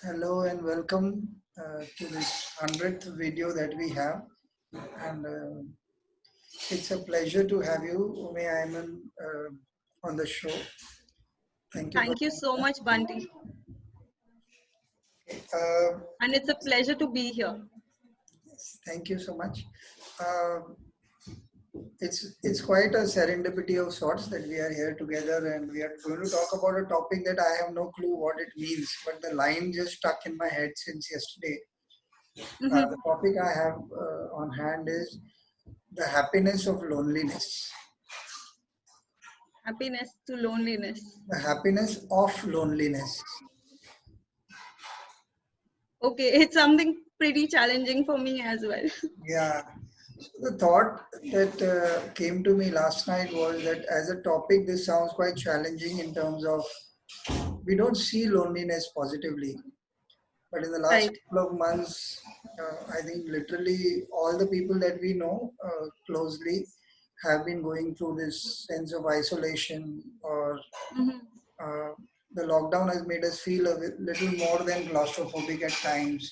Hello and welcome to this 100th video that we have. And it's a pleasure to have you, Ume Ayman, on the show. Thank you for Thank you so much, Bunty. uh, And it's a pleasure to be here. Thank you so much. Uh, it's quite a serendipity of sorts that we are here together and we are going to talk about a topic that I have no clue what it means, but the line just stuck in my head since yesterday. The topic I have on hand is the happiness of loneliness. Happiness to loneliness. The happiness of loneliness. Okay, it's something pretty challenging for me as well. Yeah. So the thought that came to me last night was that as a topic, this sounds quite challenging in terms of we don't see loneliness positively. But in the last Right. couple of months, I think literally all the people that we know closely have been going through this sense of isolation or Mm-hmm. uh, the lockdown has made us feel a little more than claustrophobic at times.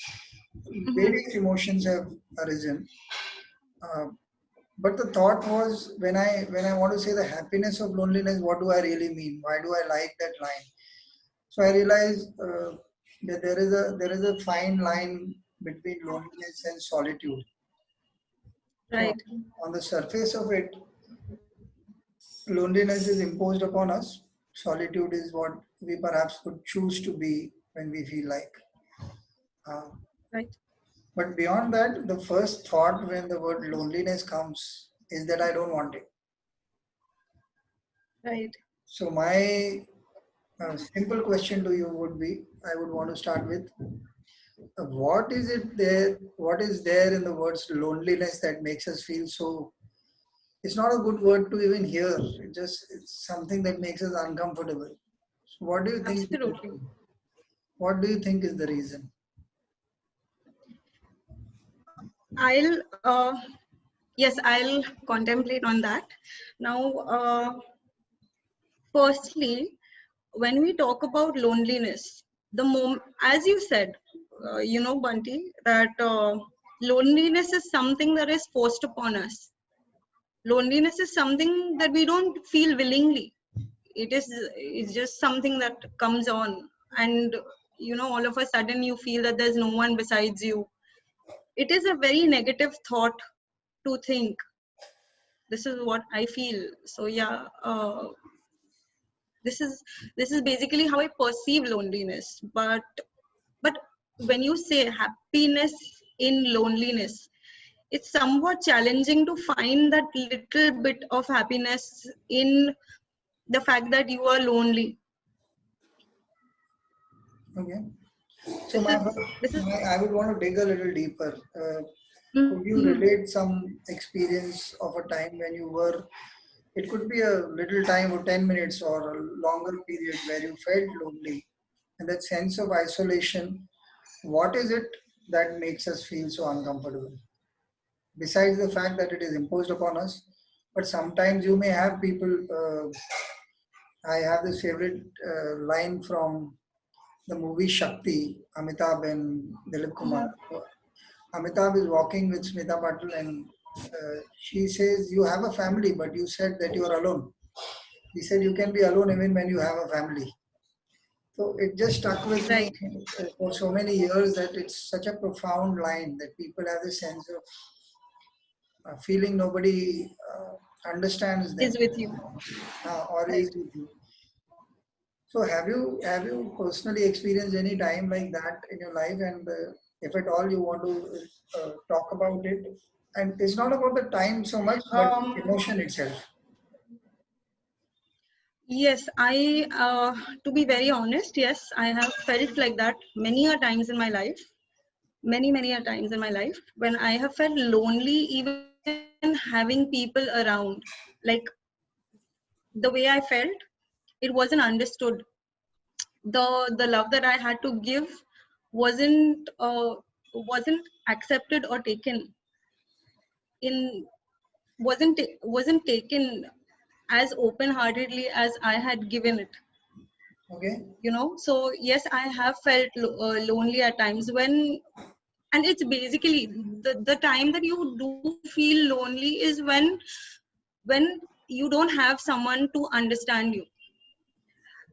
Mm-hmm. Various emotions have arisen. Uh, but the thought was when I want to say the happiness of loneliness, what do I really mean? Why do I like that line? So I realized that there is a fine line between loneliness and solitude. So Right. on the surface of it, loneliness is imposed upon us. Solitude is what we perhaps could choose to be when we feel like. Uh, Right. but beyond that, the first thought when the word loneliness comes is that I don't want it. Right. So my simple question to you would be, I would want to start with, what is it there? What is there in the words loneliness that makes us feel so? It's not a good word to even hear. It's something that makes us uncomfortable. So what do you think? Absolutely. What do you think is the reason? I'll, yes, I'll contemplate on that. Now, firstly, when we talk about loneliness, as you said, Bunty, that loneliness is something that is forced upon us. Loneliness is something that we don't feel willingly. It's just something that comes on, and all of a sudden you feel that there's no one besides you. It is a very negative thought to think. This is what I feel. So yeah, this is this is basically how I perceive loneliness. But when you say happiness in loneliness, it's somewhat challenging to find that little bit of happiness in the fact that you are lonely. Okay. So this is this is I would want to dig a little deeper. Could you Mhm. relate some experience of a time when you were? It could be a little time or 10 minutes or a longer period where you felt lonely, and that sense of isolation. What is it that makes us feel so uncomfortable? Besides the fact that it is imposed upon us, but sometimes you may have people. I have this favorite line from the movie Shakti, Amitabh and Dilip Kumar. Mhm. So Amitabh is walking with Smita Patil and she says, "You have a family, but you said that you are alone." He said, "You can be alone even when you have a family." So it just stuck with me Right. for so many years that it's such a profound line that people have this sense of feeling nobody understands them Is with you. or is Right. with you. So have you personally experienced any time like that in your life, and if at all you want to talk about it, and it's not about the time so much, but emotion itself. Yes, to be very honest, yes, I have felt like that many a times in my life, many a times in my life, when I have felt lonely, even having people around. Like the way I felt, it wasn't understood. The love that I had to give wasn't wasn't accepted or taken in wasn't taken as open heartedly as I had given it. Okay. So yes, I have felt lonely at times and it's basically the time that you do feel lonely is when you don't have someone to understand you.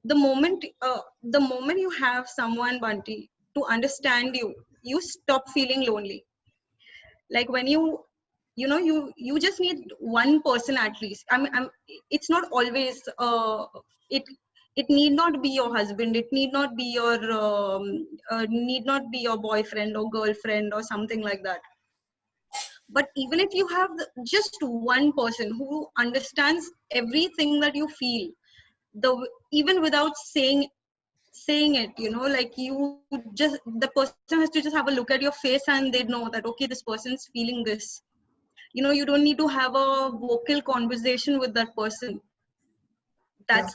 The moment you have someone, Bunty, to understand you, you stop feeling lonely. Like when you just need one person at least. It's not always it it need not be your husband, it need not be your need not be your boyfriend or girlfriend or something like that. But even if you have just one person who understands everything that you feel, even without saying it, like you just the person has to just have a look at your face and they know that okay, this person's feeling this. You don't need to have a vocal conversation with that person. Yeah.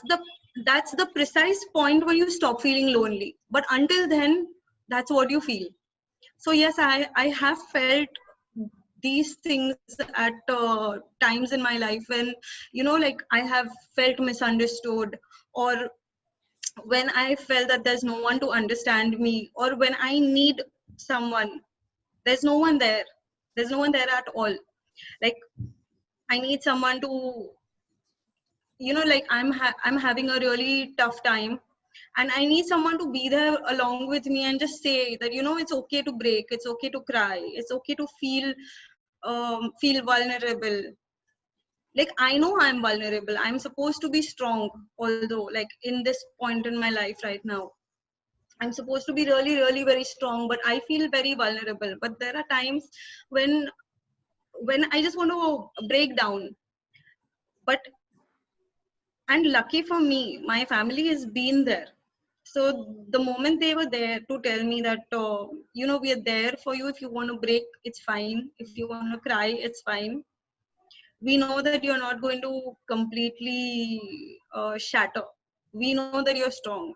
That's the precise point where you stop feeling lonely, but until then, that's what you feel. So yes, I have felt these things at times in my life when like I have felt misunderstood, or when I felt that there's no one to understand me, or when I need someone, there's no one there. There's no one there at all. Like I need someone to, like I'm having a really tough time, and I need someone to be there along with me and just say that it's okay to break, it's okay to cry, it's okay to feel vulnerable. Like I know I'm vulnerable. I'm supposed to be strong, although like in this point in my life right now, I'm supposed to be really, really very strong, but I feel very vulnerable. But there are times when I just want to break down. But and lucky for me, my family has been there. So the moment they were there to tell me that we are there for you. If you want to break, it's fine. If you want to cry, it's fine. We know that you're not going to completely shatter. We know that you're strong,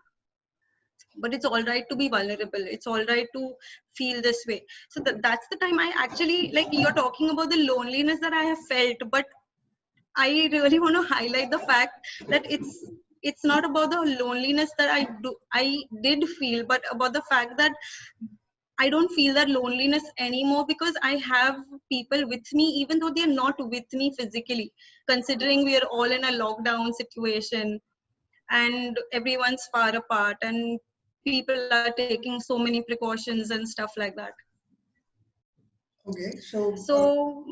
but it's all right to be vulnerable. It's all right to feel this way. So that's the time I actually, like, you're talking about the loneliness that I have felt, but I really want to highlight the fact that it's not about the loneliness that I did feel, but about the fact that I don't feel that loneliness anymore because I have people with me, even though they're not with me physically, considering we are all in a lockdown situation and everyone's far apart and people are taking so many precautions and stuff like that. Okay. So So,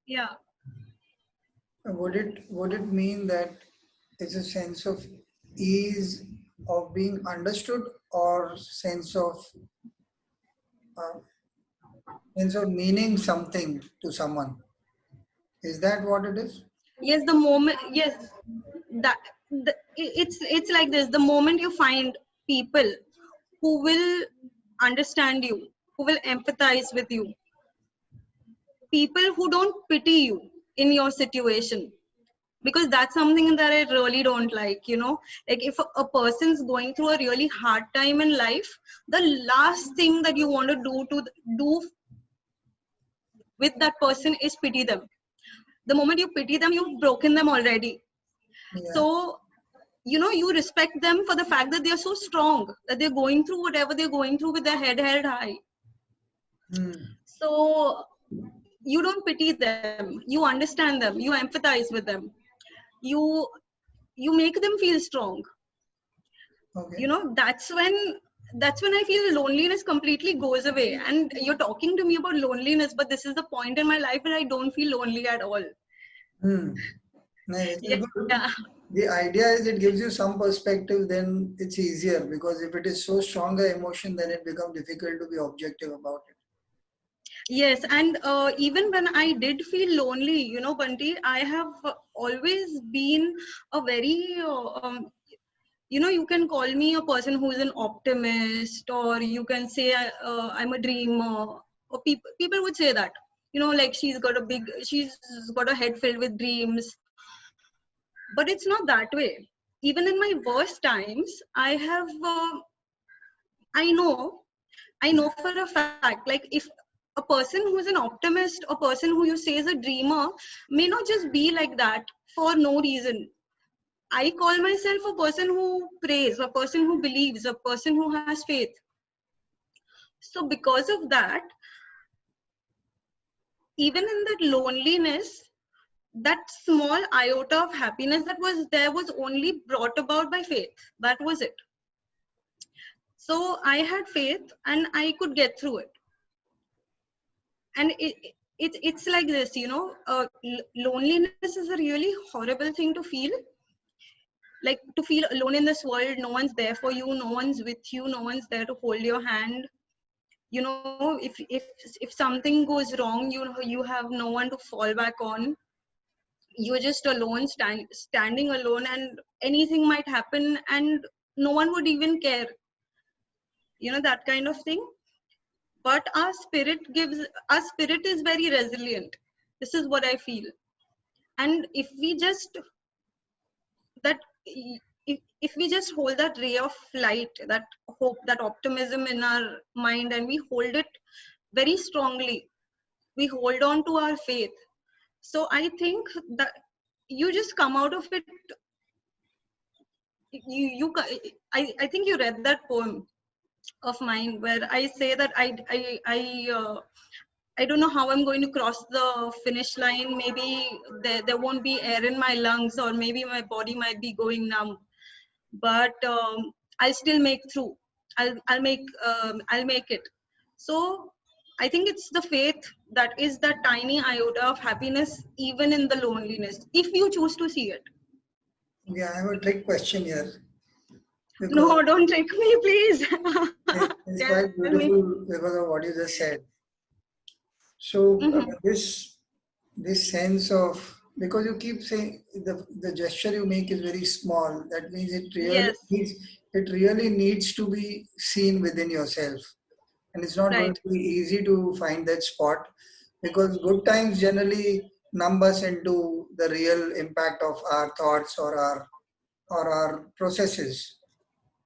yeah. would it mean that it's a sense of ease of being understood, or uh, sense of meaning something to someone? Is that what it is? Yes, the moment, yes, that it's like this. The moment you find people who will understand you, who will empathize with you, people who don't pity you in your situation, because that's something that I really don't like. Like if a person's going through a really hard time in life, the last thing that you want to do with that person is pity them. The moment you pity them, you've broken them already. Yeah. So you respect them for the fact that they're so strong, that they're going through whatever they're going through with their head held high. Hmm. So you don't pity them, you understand them, you empathize with them, you you make them feel strong. Okay. That's when I feel loneliness completely goes away. And you're talking to me about loneliness, but this is the point in my life where I don't feel lonely at all. Hmm. No, which is good. Yeah. The idea is it gives you some perspective, then it's easier, because if it is so strong a emotion, then it becomes difficult to be objective about it. Yes, and even when I did feel lonely, Bunty, I have always been a very, you can call me a person who is an optimist, or you can say I'm a dreamer, or people would say that, like she's got a head filled with dreams, but it's not that way. Even in my worst times, I know I know for a fact, like if a person who's an optimist, a person who you say is a dreamer, may not just be like that for no reason. I call myself a person who prays, a person who believes, a person who has faith. So because of that, even in that loneliness, that small iota of happiness that was there was only brought about by faith. That was it. So I had faith and I could get through it. And it's like this, loneliness is a really horrible thing to feel. Like to feel alone in this world, no one's there for you, no one's with you, no one's there to hold your hand. If something goes wrong, you have no one to fall back on. You're just alone, standing alone, and anything might happen and no one would even care, that kind of thing. But our spirit is very resilient. This is what I feel. And if we just that if we just hold that ray of light, that hope, that optimism in our mind, and we hold it very strongly, we hold on to our faith. So I think that you just come out of it. I think you read that poem of mine where I say that I don't know how I'm going to cross the finish line. Maybe there won't be air in my lungs, or maybe my body might be going numb, but I'll still make through. I'll make it. So I think it's the faith that is that tiny iota of happiness, even in the loneliness, if you choose to see it. Yeah, I have a trick question here because No, don't trick me, please. it's Tell quite me. beautiful because of what you just said. So Mhm. this sense of, because you keep saying the gesture you make is very small, that means Yes, it really needs to be seen within yourself, and it's not going right. to be easy to find that spot, because good times generally numb us into the real impact of our thoughts or our processes.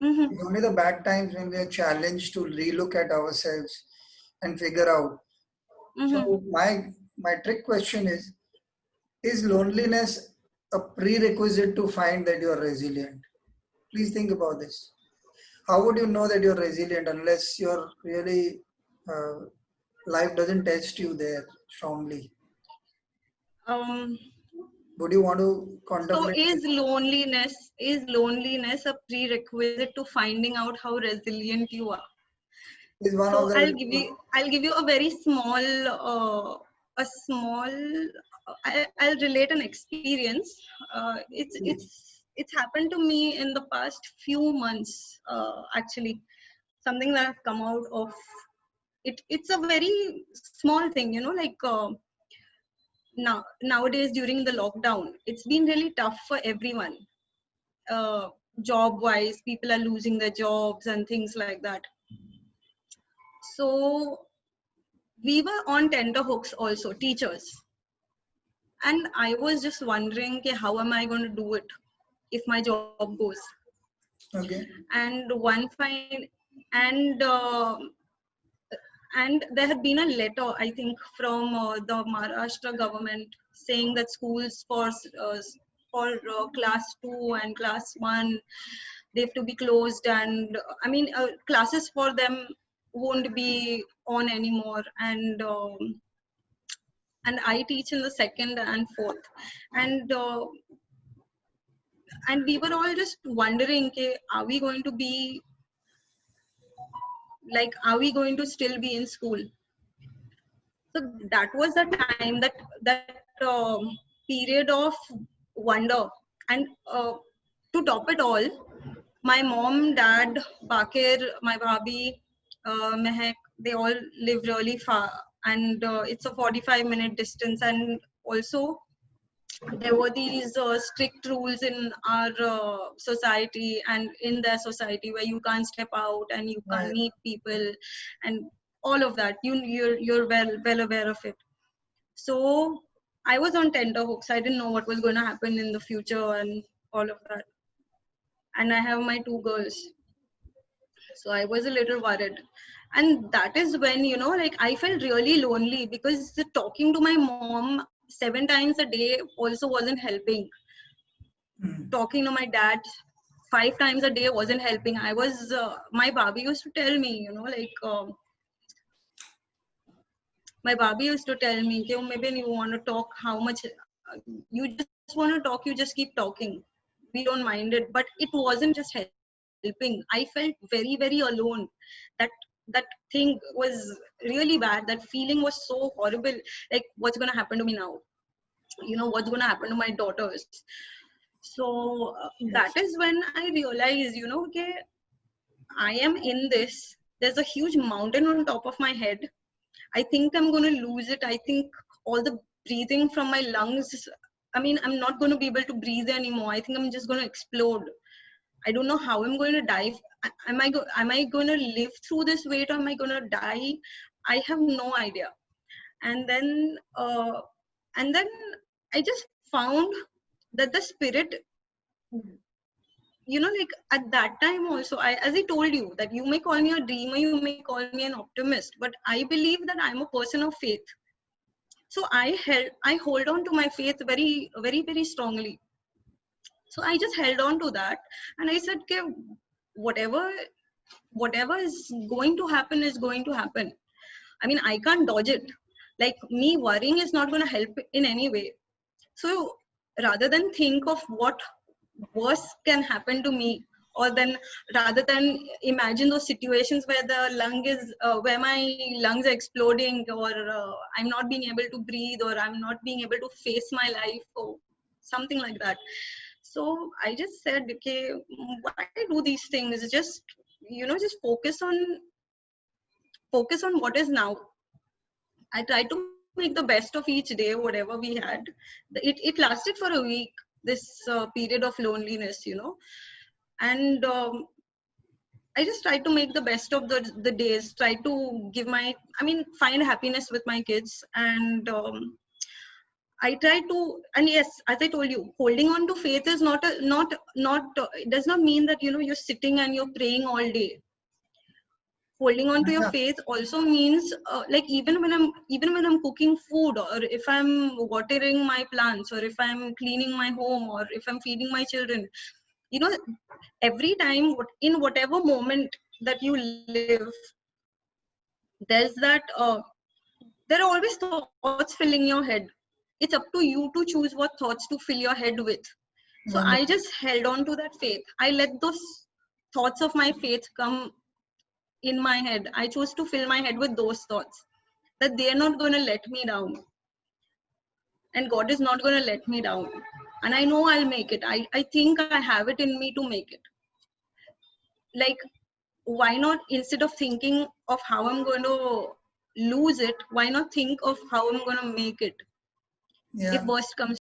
Mm-hmm. It's only the bad times when we are challenged to relook at ourselves and figure out. Mm-hmm. So my trick question is loneliness a prerequisite to find that you are resilient? Please think about this. How would you know that you're resilient unless you're really life doesn't test you there strongly? Um, Would you want to so contemplate this? is loneliness a prerequisite to finding out how resilient you are? Is one of So the I'll give you a very small I'll relate an experience. It's happened to me in the past few months, actually. Something that I've come out of it. It's a very small thing, like nowadays during the lockdown, it's been really tough for everyone. uh, Job wise, people are losing their jobs and things like that. So we were on tenterhooks also, teachers, and I was just wondering, okay, how am I going to do it if my job goes? okay? And one fine and there had been a letter, I think, from the Maharashtra government, saying that schools for class 2 and class 1, they have to be closed, and classes for them won't be on anymore. And I teach in the second and fourth, and and we were all just wondering, okay, are we going to be are we going to still be in school? So that was the time, that period of wonder. And to top it all, my mom, dad, Bakir, my bhabhi, Mehak, they all live really far, and it's a 45-minute distance. And also there were these strict rules in our society and in their society, where you can't step out and you can't Right. meet people and all of that. You're well aware of it. So I was on tenterhooks. I didn't know what was going to happen in the future and all of that. And I have my two girls, so I was a little worried. And that is when, I felt really lonely, because talking to my mom 7 times a day also wasn't helping. Mm. Talking to my dad 5 times a day wasn't helping. I was my Bobby used to tell me, my Bobby used to tell me, "Okay, maybe you want to talk. How much you just want to talk? You just keep talking. We don't mind it." But it wasn't just helping. I felt very, very alone. That that thing was really bad. That feeling was so horrible. Like, what's gonna happen to me now? What's gonna happen to my daughters? So that Yes. is when I realized, okay, I am in this. There's a huge mountain on top of my head. I think I'm going to lose it. I think all the breathing from my lungs, I mean, I'm not going to be able to breathe anymore. I think I'm just going to explode. I don't know how I'm going to die. Am I going to live through this weight, or am I going to die? I have no idea. And then, uh, and then I just found that the spirit, like at that time also, as I told you, that you may call me a dreamer, you may call me an optimist, but I believe that I'm a person of faith. So I hold on to my faith very, very, very strongly. So I just held on to that, and I said, okay, whatever whatever is going to happen is going to happen. I mean, I can't dodge it. Like, me worrying is not going to help in any way. So rather than think of what worse can happen to me, or then rather than imagine those situations where the lung is where my lungs are exploding, or I'm not being able to breathe, or I'm not being able to face my life, or something like that. So I just said, okay, why do these things? Just focus on what is now. I tried to make the best of each day, whatever we had. It lasted for a week, this period of loneliness. And I just tried to make the best of the days, try to find happiness with my kids. And I try to, and yes, as I told you, holding on to faith is not it does not mean that, you're sitting and you're praying all day. Holding on to your Yeah. faith also means, like, even when I'm cooking food, or if I'm watering my plants, or if I'm cleaning my home, or if I'm feeding my children, you know every time, in whatever moment that you live, there's that there are always thoughts filling your head. It's up to you to choose what thoughts to fill your head with. So I just Wonderful. held on to that faith. I let those thoughts of my faith come in my head. I chose to fill my head with those thoughts, that they are not going to let me down, and God is not going to let me down. And I know I'll make it. I think I have it in me to make it. Like, why not, instead of thinking of how I'm going to lose it, why not think of how I'm going to make it, if Yeah. worst comes